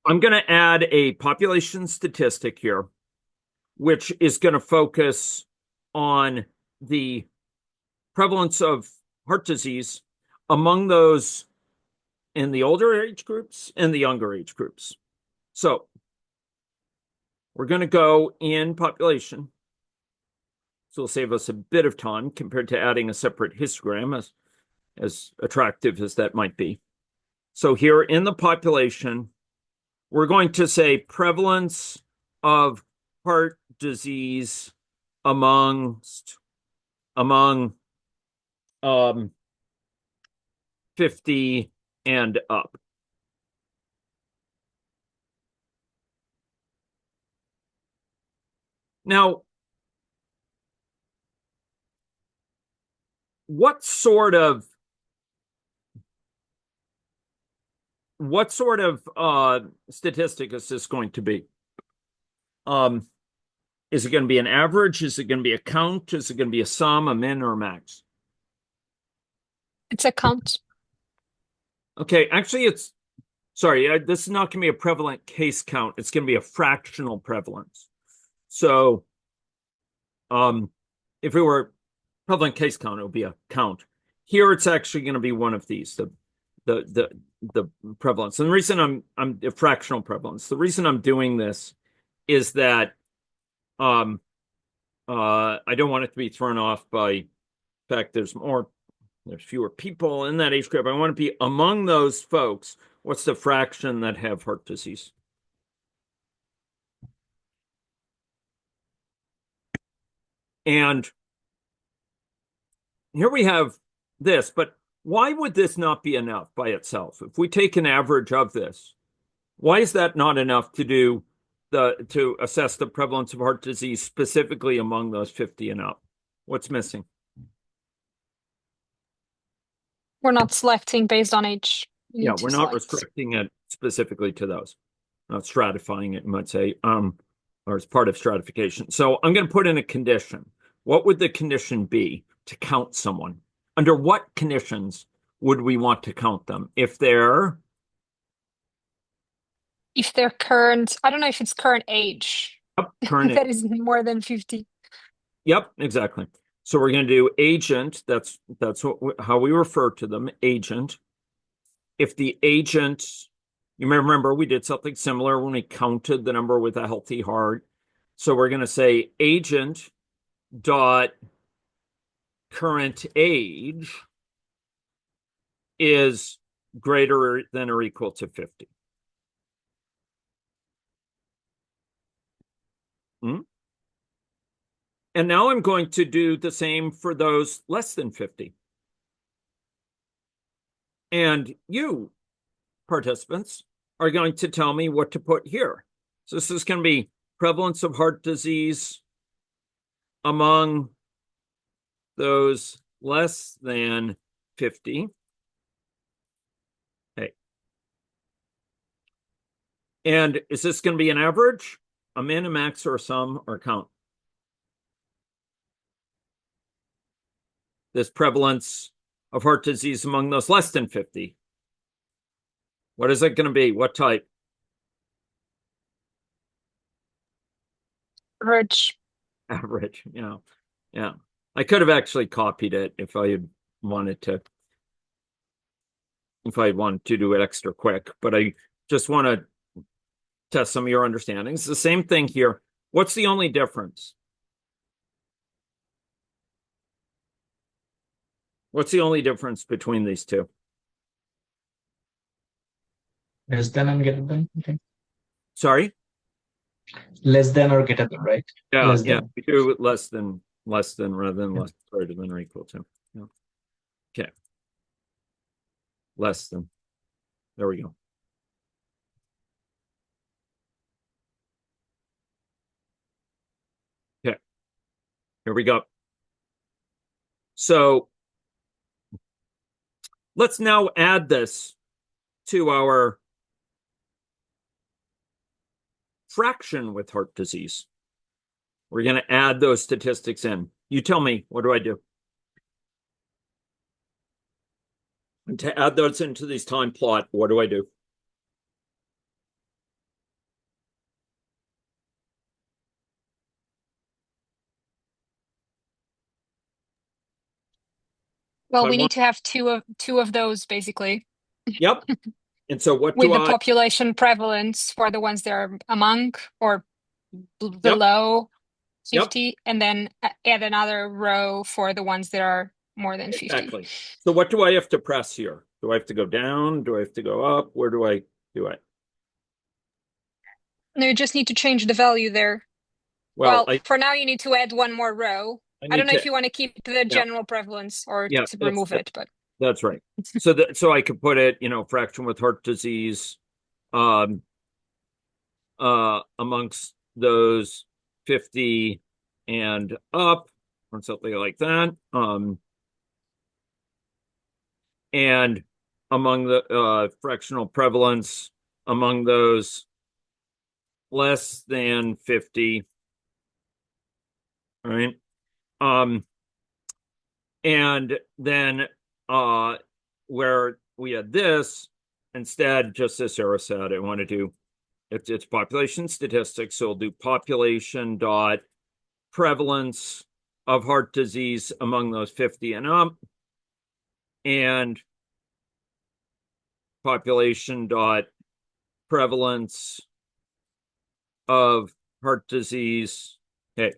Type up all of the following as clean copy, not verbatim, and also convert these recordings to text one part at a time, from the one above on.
I'm going to add a population statistic here, which is going to focus on the prevalence of heart disease among those in the older age groups and the younger age groups. So we're going to go in population. So it'll save us a bit of time compared to adding a separate histogram, as attractive as that might be. So here in the population, we're going to say prevalence of heart disease among 50 and up. Now, what sort of statistic is this going to be? Is it going to be an average? Is it going to be a count? Is it going to be a sum, a min, or a max? It's a count. Okay, actually, sorry, this is not going to be a prevalent case count. It's going to be a fractional prevalence. So, if it were prevalent case count, it would be a count. Here, it's actually going to be one of these, the prevalence. And the reason I'm a fractional prevalence. The reason I'm doing this is that I don't want it to be thrown off by the fact there's fewer people in that age group. I want to be among those folks. What's the fraction that have heart disease? And here we have this, but why would this not be enough by itself? If we take an average of this, why is that not enough to assess the prevalence of heart disease specifically among those 50 and up? What's missing? We're not selecting based on age. You Yeah, need we're to not select. restricting it specifically to those. Not stratifying it, you might say, or as part of stratification. So I'm going to put in a condition. What would the condition be to count someone? Under what conditions would we want to count them? If they're If their current, I don't know if it's current age current age. that is more than 50. Yep, exactly. So we're going to do agent. That's how we refer to them, agent. If the agent, you may remember we did something similar when we counted the number with a healthy heart. So we're going to say agent dot current age is greater than or equal to 50. Hmm? And now I'm going to do the same for those less than 50. And you, participants, are going to tell me what to put here. So this is going to be prevalence of heart disease among those less than 50. Okay. And is this going to be an average, a min, a max, or a sum, or a count? This prevalence of heart disease among those less than 50. What is it going to be? What type? Average. Average. Yeah. Yeah. I could have actually copied it if I had wanted to, do it extra quick, but I just want to test some of your understandings. It's the same thing here. What's the only difference? What's the only difference between these two? Less than and greater than. Okay. Sorry? Less than or greater than, right? Yeah, Less yeah. than. We do less than rather than Yeah. less, greater than or equal to. Yeah. Okay. Less than. There we go. Okay. Here we go. So let's now add this to our fraction with heart disease. We're going to add those statistics in. You tell me, what do I do? And to add those into this time plot, what do I do? Well, I we want, need to have two of those basically, yep. And so what with do the I, population prevalence for the ones that are among or yep, below yep, 50, and then add another row for the ones that are more than 50. exactly. So what do I have to press here? Do I have to go down? Do I have to go up? Where do I do it? No, you just need to change the value there. Well, Well, for now, you need to add one more row. I I don't need know if to, you want to keep the yeah, general prevalence or yeah, to remove it, but that's right. So I could put it, fraction with heart disease, um, amongst those 50 and up, or something like that. And among the fractional prevalence among those less than 50, right? Um, and then where we had this, instead, just as Sarah said, I want to do it's population statistics. So we'll do population dot prevalence of heart disease among those 50 and up, and population dot prevalence of heart disease. Hey,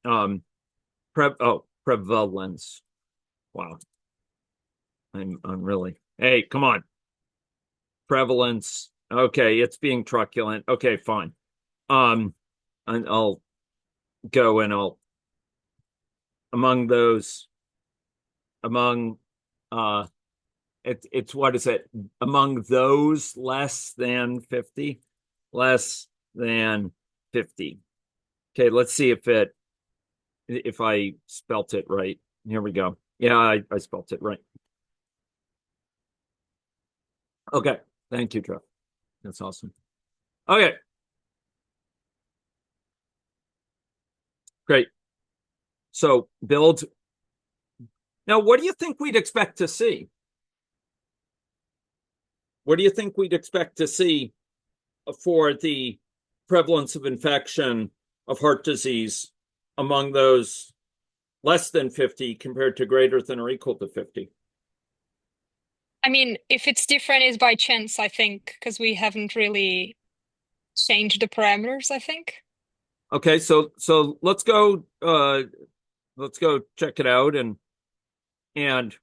um, prevalence. Wow, I'm really. Hey, come on, prevalence. Okay, it's being truculent. Okay, fine. And I'll go and I'll among those among it's what is it among those less than 50, less than 50. Okay, let's see if I spelt it right. Here we go. Yeah, I spelt it right. Okay, thank you, Jeff. That's awesome. Okay, great. So build. Now, what do you think we'd expect to see? What do you think we'd expect to see for the prevalence of infection of heart disease among those less than 50 compared to greater than or equal to 50? I mean, if it's different, it's by chance, I think, because we haven't really changed the parameters, I think. Okay, so let's go check it out and and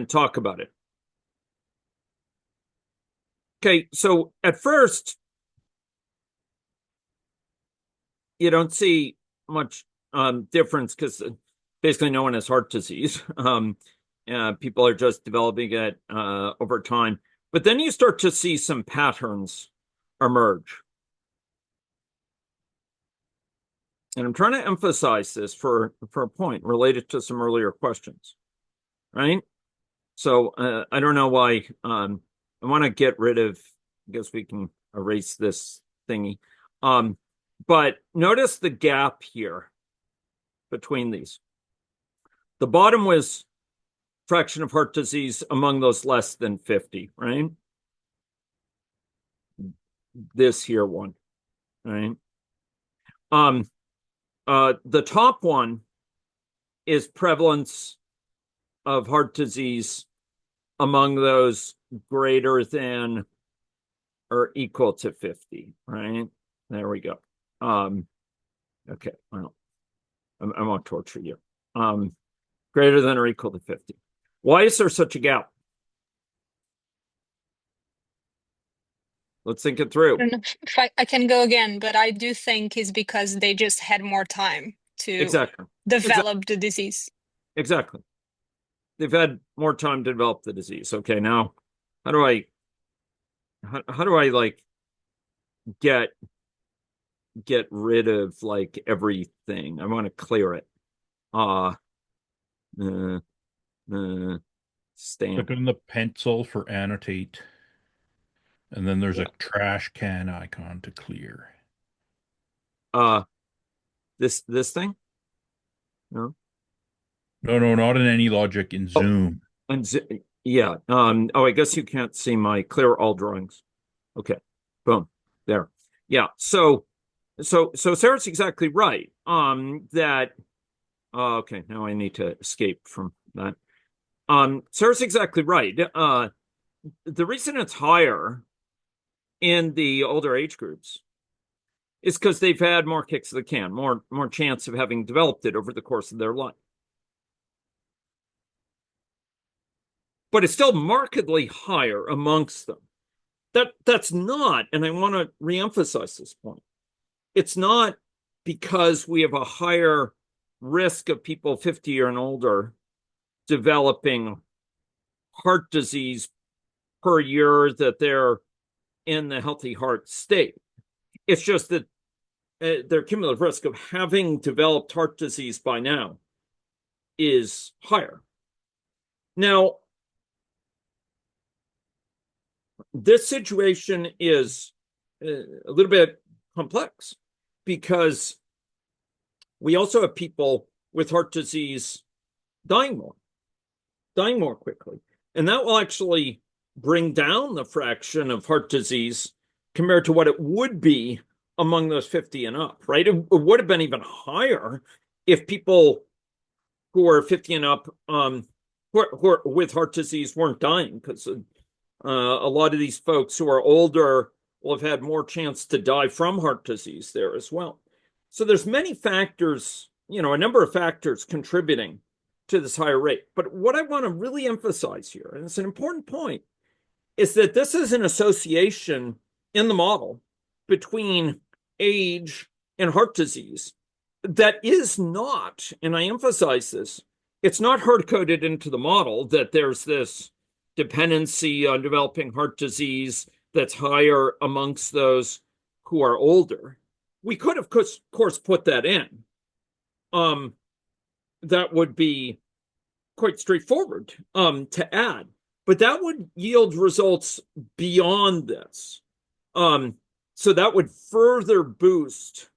talk about it. Okay, so at first you don't see much difference because basically no one has heart disease. People are just developing it over time. But then you start to see some patterns emerge. And I'm trying to emphasize this for a point related to some earlier questions, right? So I don't know why I want to get rid of, I guess we can erase this thingy. But notice the gap here between these. The bottom was fraction of heart disease among those less than 50, right? This here one, right? The top one is prevalence of heart disease among those greater than or equal to 50, right? There we go. Okay, well, I won't torture you. Greater than or equal to 50. Why is there such a gap? Let's think it through. I don't know if I can go again, but I do think it's because they just had more time to Exactly. develop the disease. Exactly. They've had more time to develop the disease. Okay, now how do I how do I like get rid of like everything? I want to clear it. Uh uh, uh Click stamp. on the pencil for annotate, and then there's Yeah. a trash can icon to clear. Uh this thing? No. No, no, not in any logic in Oh, Zoom. yeah. Oh, I guess you can't see my clear all drawings. Okay. Boom. There. Yeah. So Sarah's exactly right. That Okay, now I need to escape from that. Sarah's exactly right. The reason it's higher in the older age groups is because they've had more kicks of the can, more chance of having developed it over the course of their life. But it's still markedly higher amongst them. That's not, and I want to reemphasize this point, it's not because we have a higher risk of people 50 and older developing heart disease per year that they're in the healthy heart state. It's just that their cumulative risk of having developed heart disease by now is higher. Now, this situation is a little bit complex because we also have people with heart disease dying more quickly. And that will actually bring down the fraction of heart disease compared to what it would be among those 50 and up, right? It would have been even higher if people who are 50 and up who are with heart disease weren't dying, because a lot of these folks who are older will have had more chance to die from heart disease there as well. So there's many factors, a number of factors contributing to this higher rate. But what I want to really emphasize here, and it's an important point, is that this is an association in the model between age and heart disease that is not, and I emphasize this, it's not hard-coded into the model that there's this dependency on developing heart disease that's higher amongst those who are older. We could, of course, put that in. That would be quite straightforward to add, but that would yield results beyond this. So that would further boost,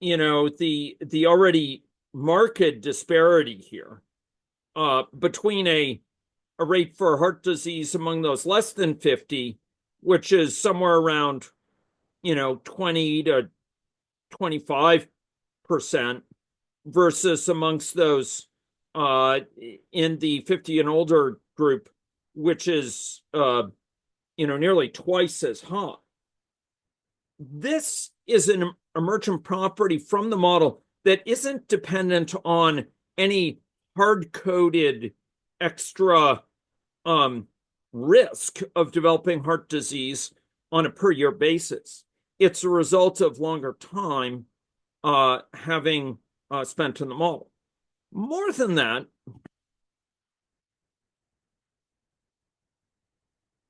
the already marked disparity here between a rate for heart disease among those less than 50, which is somewhere around, 20 to 25%, versus amongst those in the 50 and older group, which is, nearly twice as high. This is an emergent property from the model that isn't dependent on any hard-coded extra risk of developing heart disease on a per-year basis. It's a result of longer time having spent in the model. More than that,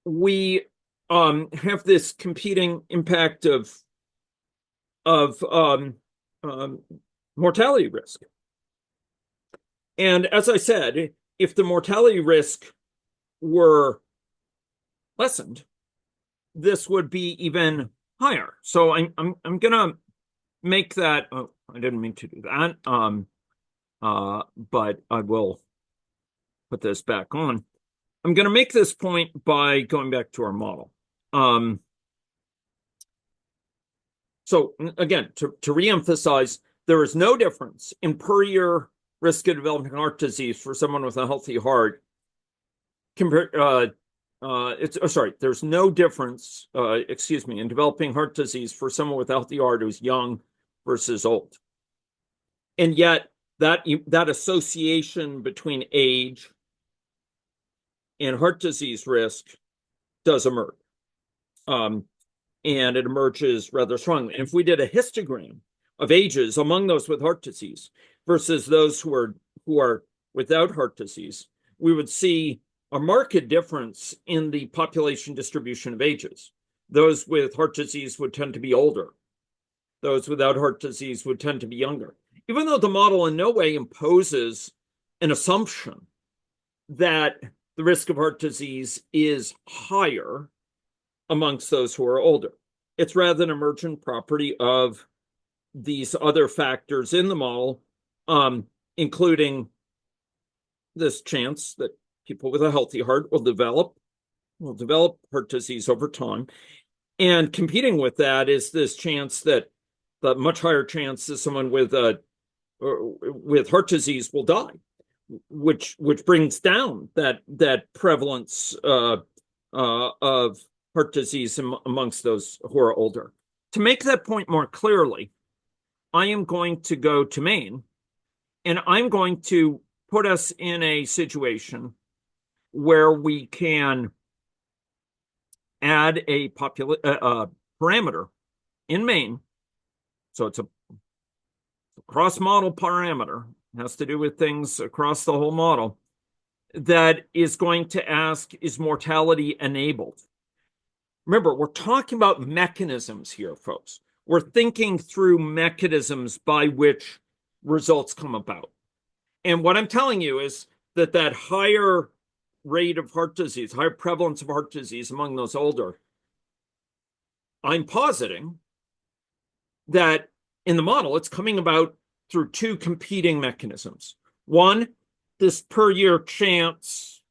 we have this competing impact of mortality risk. And as I said, if the mortality risk were lessened, this would be even higher. So I'm gonna make that. Oh, I didn't mean to do that. But I will put this back on. I'm going to make this point by going back to our model. So again, to reemphasize, there is no difference in per year risk of developing heart disease for someone with a healthy heart compared. There's no difference, in developing heart disease for someone with a healthy heart who's young versus old. And yet that association between age and heart disease risk does emerge. And it emerges rather strongly. And if we did a histogram of ages among those with heart disease versus those who are without heart disease, we would see a marked difference in the population distribution of ages. Those with heart disease would tend to be older. Those without heart disease would tend to be younger. Even though the model in no way imposes an assumption that the risk of heart disease is higher amongst those who are older. It's rather an emergent property of these other factors in the model, including this chance that people with a healthy heart will develop heart disease over time. And competing with that is this chance that the much higher chance is someone with a with heart disease will die, which brings down that prevalence of heart disease amongst those who are older. To make that point more clearly, I am going to go to Maine, and I'm going to put us in a situation where we can add a parameter in Maine. So it's a cross-model parameter, it has to do with things across the whole model, that is going to ask, is mortality enabled? Remember, we're talking about mechanisms here, folks. We're thinking through mechanisms by which results come about. And what I'm telling you is that higher rate of heart disease, higher prevalence of heart disease among those older, I'm positing that in the model, it's coming about through two competing mechanisms. One, this per year chance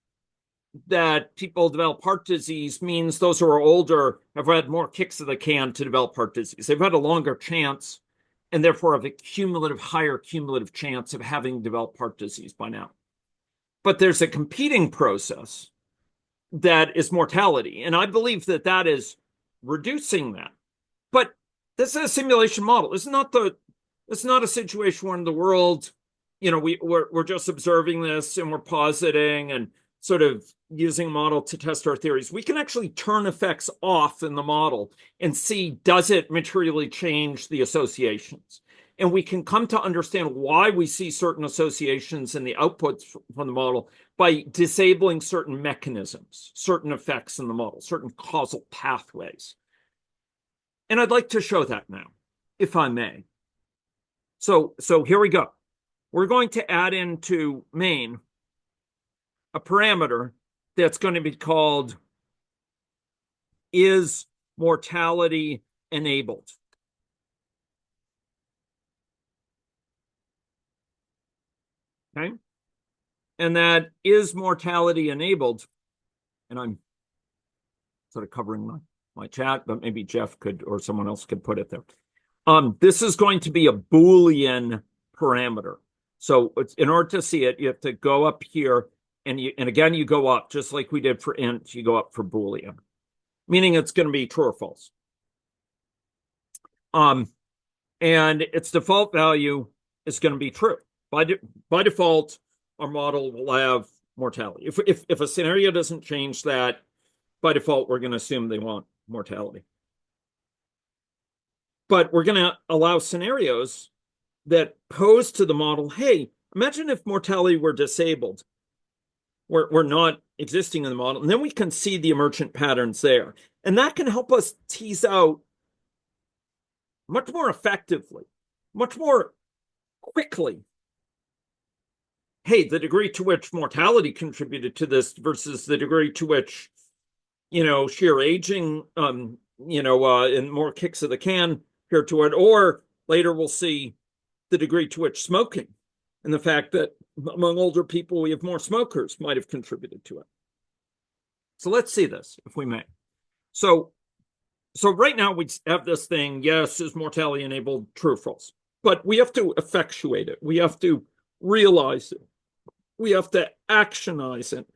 that people develop heart disease means those who are older have had more kicks of the can to develop heart disease. They've had a longer chance and therefore have a higher cumulative chance of having developed heart disease by now. But there's a competing process that is mortality. And I believe that is reducing that. But this is a simulation model. It's not a situation where in the world, we're just observing this and we're positing and sort of using a model to test our theories. We can actually turn effects off in the model and see, does it materially change the associations? And we can come to understand why we see certain associations in the outputs from the model by disabling certain mechanisms, certain effects in the model, certain causal pathways. And I'd like to show that now, if I may. So here we go. We're going to add into Maine a parameter that's going to be called, is mortality enabled? Okay. And that is mortality enabled. And I'm sort of covering my chat, but maybe Jeff could, or someone else could put it there. This is going to be a Boolean parameter. So in order to see it, you have to go up here and again, you go up just like we did for int, you go up for Boolean, meaning it's going to be true or false. And its default value is going to be true. By default, our model will have mortality. If a scenario doesn't change that, by default, we're going to assume they want mortality. But we're going to allow scenarios that pose to the model, hey, imagine if mortality were disabled. We're not existing in the model. And then we can see the emergent patterns there. And that can help us tease out much more effectively, much more quickly, hey, the degree to which mortality contributed to this versus the degree to which, sheer aging, and more kicks of the can here to it. Or later we'll see the degree to which smoking and the fact that among older people, we have more smokers might have contributed to it. So let's see this, if we may. So right now we have this thing, yes, is mortality enabled, true or false? But we have to effectuate it. We have to realize it. We have to actionize it.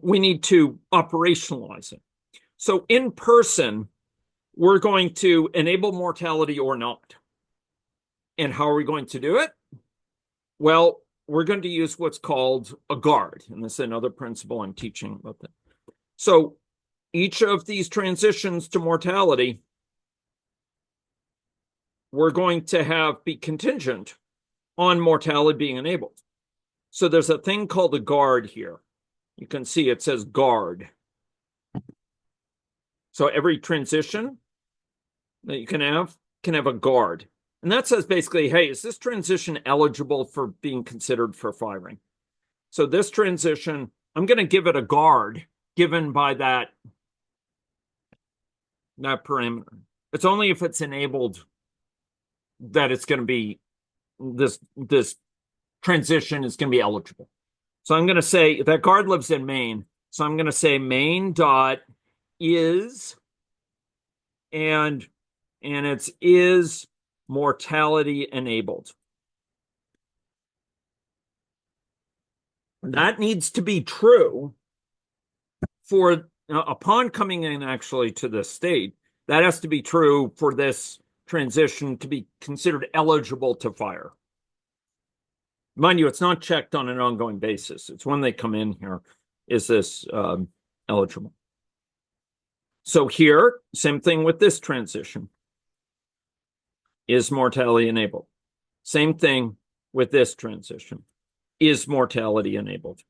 We need to operationalize it. So in person, we're going to enable mortality or not. And how are we going to do it? Well, we're going to use what's called a guard. And this is another principle I'm teaching about that. So each of these transitions to mortality, we're going to have be contingent on mortality being enabled. So there's a thing called a guard here. You can see it says guard. So every transition that you can have a guard. And that says basically, hey, is this transition eligible for being considered for firing? So this transition, I'm going to give it a guard given by that parameter. It's only if it's enabled that it's going to be, this transition is going to be eligible. So I'm going to say that guard lives in Maine. So I'm going to say main dot is, and it's is mortality enabled. That needs to be true for upon coming in actually to this state. That has to be true for this transition to be considered eligible to fire. Mind you, it's not checked on an ongoing basis. It's when they come in here, is this eligible? So here, same thing with this transition. Is mortality enabled? Same thing with this transition. Is mortality enabled?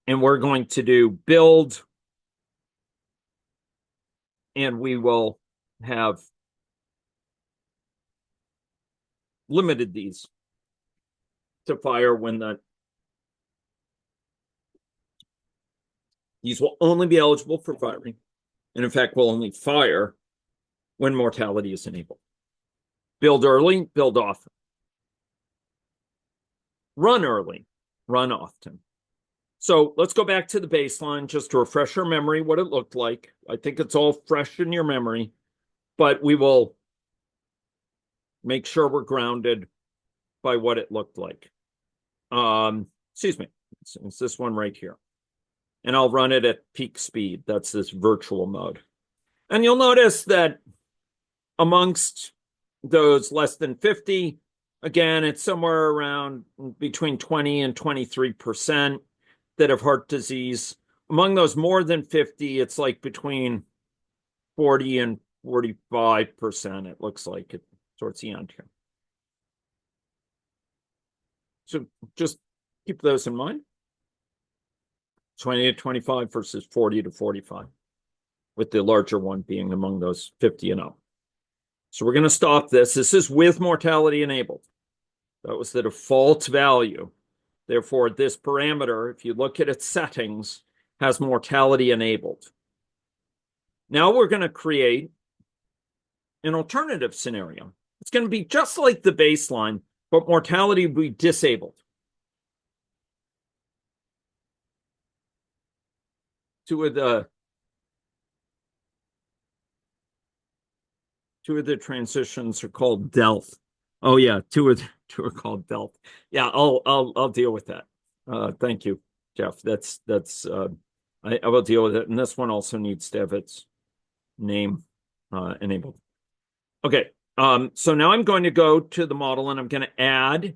And we're going to do build, and we will have limited these to fire when these will only be eligible for firing. And in fact, will only fire when mortality is enabled. Build early, build often. Run early, run often. So let's go back to the baseline just to refresh our memory what it looked like. I think it's all fresh in your memory, but we will make sure we're grounded by what it looked like. Excuse me, it's this one right here. And I'll run it at peak speed. That's this virtual mode. And you'll notice that amongst those less than 50, again, it's somewhere around between 20 and 23% that have heart disease. Among those more than 50, it's like between 40 and 45%, it looks like it towards the end here. So just keep those in mind. 20 to 25 versus 40 to 45, with the larger one being among those 50 and up. So we're going to stop this. This is with mortality enabled. That was the default value. Therefore, this parameter, if you look at its settings, has mortality enabled. Now we're going to create an alternative scenario. It's going to be just like the baseline, but mortality will be disabled. Two of the transitions are called delta. Oh yeah, two are called delta. Yeah, I'll deal with that. Thank you, Jeff. I will deal with it. And this one also needs to have its name enabled. Okay. So now I'm going to go to the model and I'm going to add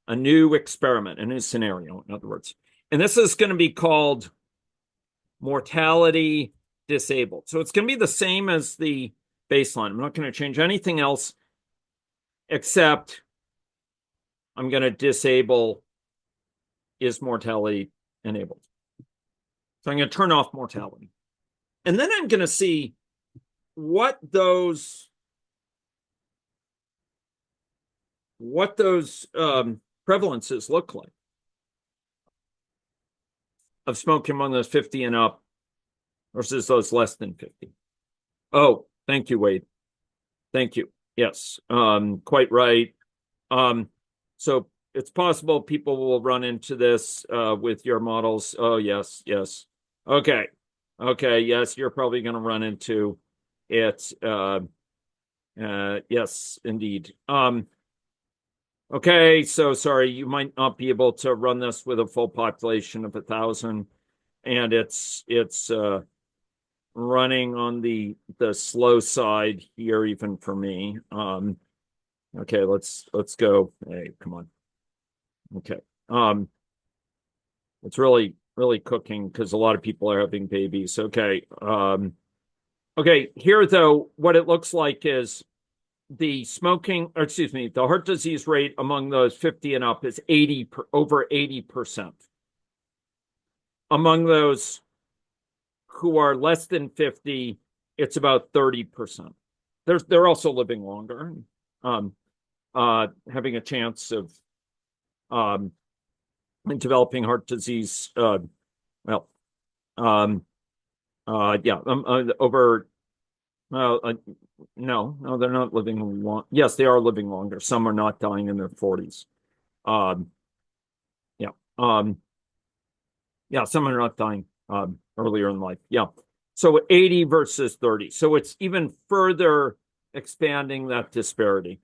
a new experiment, a new scenario, in other words. And this is going to be called mortality disabled. So it's going to be the same as the baseline. I'm not going to change anything else except I'm going to disable is mortality enabled. So I'm going to turn off mortality. And then I'm going to see what those prevalences look like of smoking among those 50 and up versus those less than 50. Oh, thank you, Wade. Thank you. Yes, quite right. So it's possible people will run into this with your models. Oh, yes, yes. Okay, yes, you're probably going to run into it. Yes, indeed. Okay, so sorry, you might not be able to run this with a full population of 1,000, and it's running on the slow side here, even for me. Okay, let's go. Hey, come on. Okay. It's really cooking because a lot of people are having babies. Okay. Okay, here though, what it looks like is the heart disease rate among those 50 and up is over 80%. Among those who are less than 50, it's about 30%. They're also living longer, having a chance of developing heart disease. Over. No, they're not living long. Yes, they are living longer. Some are not dying in their 40s. Some are not dying earlier in life. Yeah. So 80 versus 30. So it's even further expanding that disparity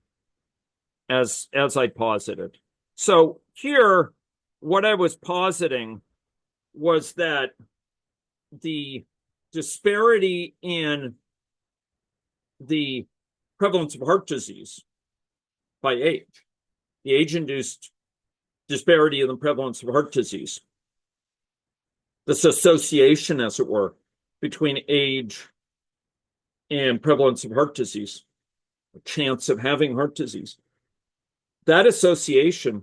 as I posited. So here, what I was positing was that the disparity in the prevalence of heart disease by age, the age-induced disparity in the prevalence of heart disease, this association, as it were, between age and prevalence of heart disease, a chance of having heart disease, that association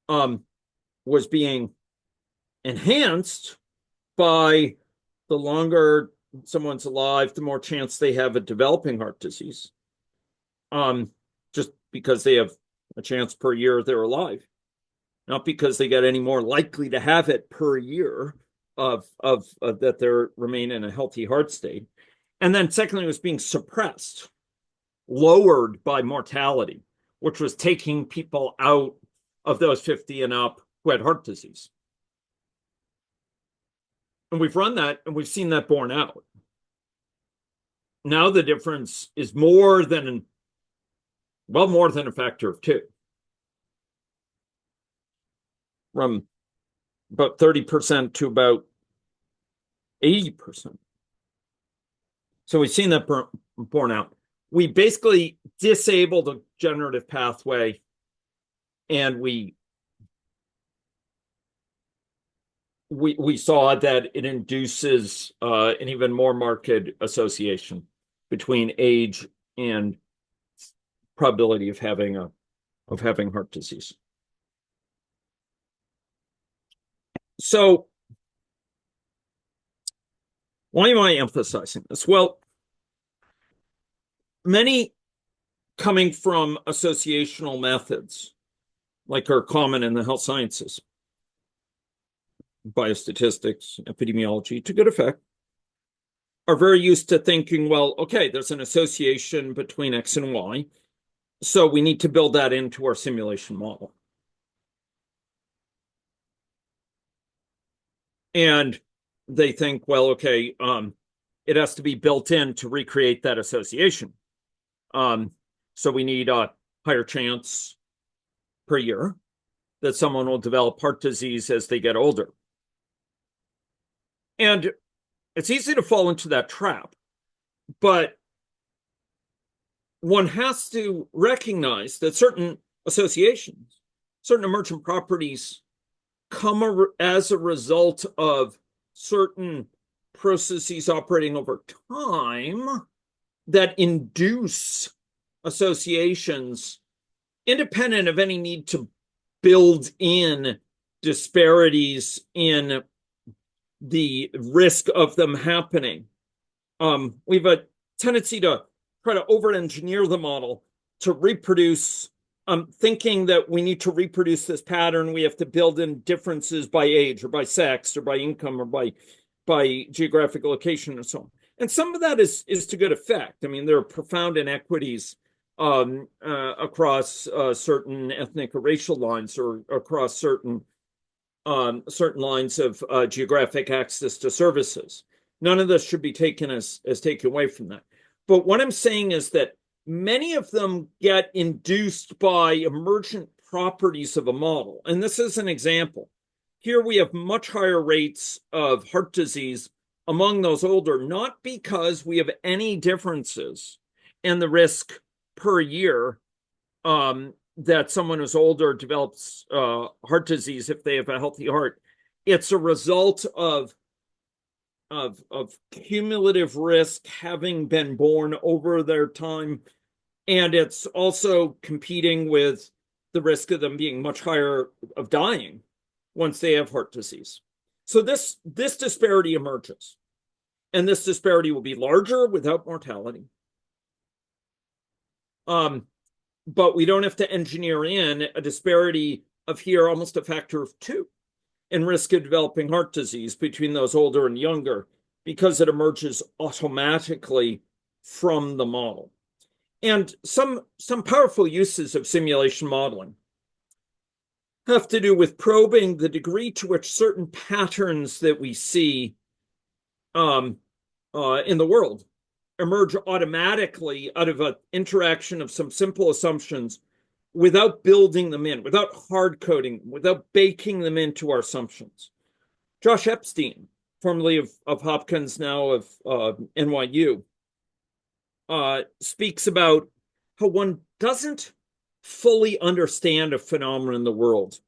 was being enhanced by the longer someone's alive, the more chance they have of developing heart disease. Just because they have a chance per year they're alive, not because they get any more likely to have it per year of that they remain in a healthy heart state. And then secondly, it was being suppressed, lowered by mortality, which was taking people out of those 50 and up who had heart disease. And we've run that and we've seen that borne out. Now the difference is more than a factor of 2. From about 30% to about 80%. So we've seen that borne out. We basically disabled the generative pathway, and we saw that it induces an even more marked association between age and probability of having heart disease. So why am I emphasizing this? Well, many coming from associational methods, like are common in the health sciences, biostatistics, epidemiology, to good effect, are very used to thinking, well, okay, there's an association between X and Y, so we need to build that into our simulation model. And they think, well, okay, it has to be built in to recreate that association. So we need a higher chance per year that someone will develop heart disease as they get older. And it's easy to fall into that trap, but one has to recognize that certain associations, certain emergent properties come as a result of certain processes operating over time that induce associations independent of any need to build in disparities in the risk of them happening. We have a tendency to try to over-engineer the model to reproduce, thinking that we need to reproduce this pattern. We have to build in differences by age or by sex or by income or by geographic location and so on. And some of that is to good effect. I mean, there are profound inequities across certain ethnic or racial lines, or across certain lines of geographic access to services. None of this should be taken as taken away from that. But what I'm saying is that many of them get induced by emergent properties of a model. And this is an example. Here we have much higher rates of heart disease among those older, not because we have any differences in the risk per year that someone who's older develops heart disease if they have a healthy heart. It's a result of cumulative risk having been borne over their time, and it's also competing with the risk of them being much higher of dying once they have heart disease. So this disparity emerges, and this disparity will be larger without mortality. But we don't have to engineer in a disparity of here almost a factor of 2 in risk of developing heart disease between those older and younger, because it emerges automatically from the model. And some powerful uses of simulation modeling have to do with probing the degree to which certain patterns that we see in the world emerge automatically out of an interaction of some simple assumptions without building them in, without hard coding, without baking them into our assumptions. Josh Epstein, formerly of Hopkins, now of NYU, speaks about how one doesn't fully understand a phenomenon in the world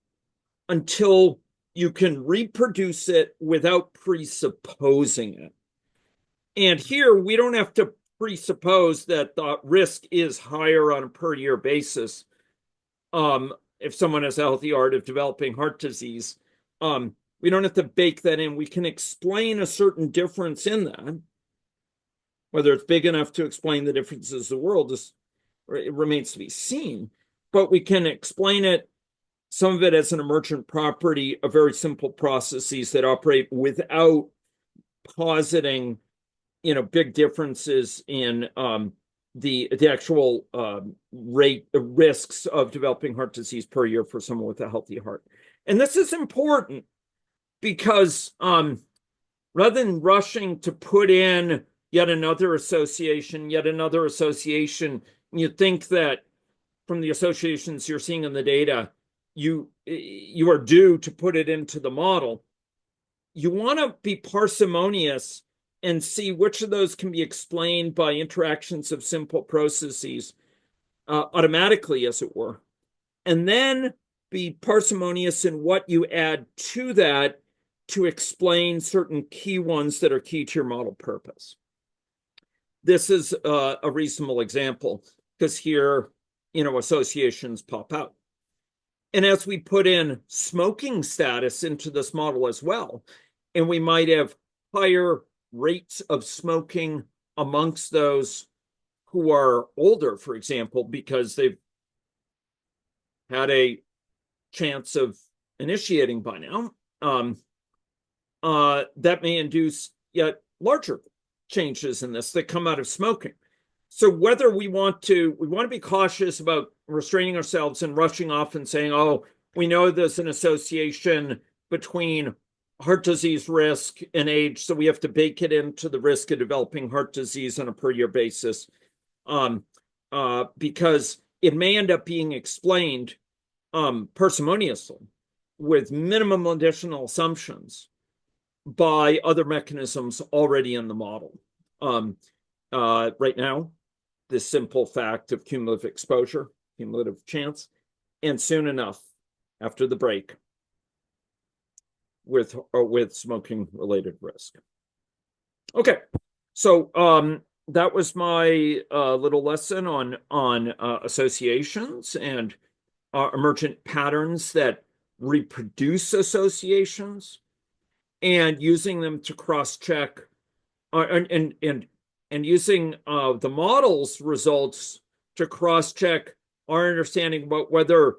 until you can reproduce it without presupposing it. And here we don't have to presuppose that the risk is higher on a per year basis. If someone has a healthy heart of developing heart disease, we don't have to bake that in. We can explain a certain difference in that. Whether it's big enough to explain the differences of the world it remains to be seen. But we can explain it, some of it as an emergent property of very simple processes that operate without positing, big differences in the actual risks of developing heart disease per year for someone with a healthy heart. And this is important because rather than rushing to put in yet another association, you think that from the associations you're seeing in the data, you are due to put it into the model. You want to be parsimonious and see which of those can be explained by interactions of simple processes automatically, as it were. And then be parsimonious in what you add to that to explain certain key ones that are key to your model purpose. This is a reasonable example because here, associations pop out. And as we put in smoking status into this model as well, and we might have higher rates of smoking amongst those who are older, for example, because they've had a chance of initiating by now, that may induce yet larger changes in this that come out of smoking. So whether we want to be cautious about restraining ourselves and rushing off and saying, oh, we know there's an association between heart disease risk and age, so we have to bake it into the risk of developing heart disease on a per year basis, because it may end up being explained parsimoniously with minimum additional assumptions by other mechanisms already in the model. Right now, the simple fact of cumulative exposure, cumulative chance, and soon enough, after the break, with smoking related risk. Okay, so that was my little lesson on associations and emergent patterns that reproduce associations, and using them to cross-check and using the model's results to cross-check our understanding about whether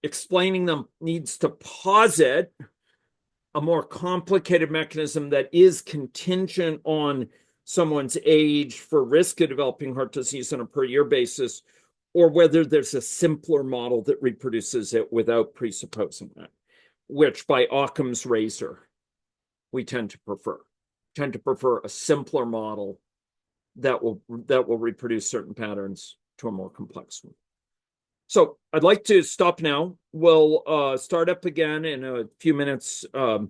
explaining them needs to posit a more complicated mechanism that is contingent on someone's age for risk of developing heart disease on a per year basis, or whether there's a simpler model that reproduces it without presupposing that, which by Occam's razor, we tend to prefer a simpler model that will reproduce certain patterns to a more complex one. So I'd like to stop now. We'll start up again in a few minutes. In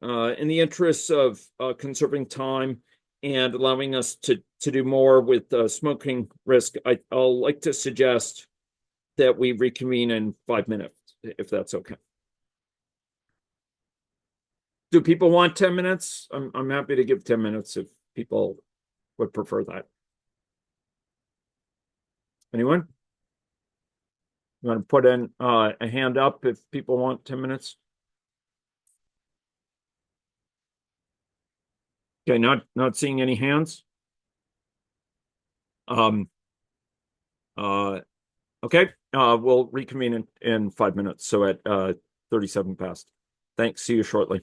the interest of conserving time and allowing us to do more with smoking risk, I'll like to suggest that we reconvene in 5 minutes, if that's okay. Do people want 10 minutes? I'm happy to give 10 minutes if people would prefer that. Anyone? You want to put in a hand up if people want 10 minutes? Okay, not seeing any hands. Okay, we'll reconvene in 5 minutes. So at 37 past. Thanks. See you shortly.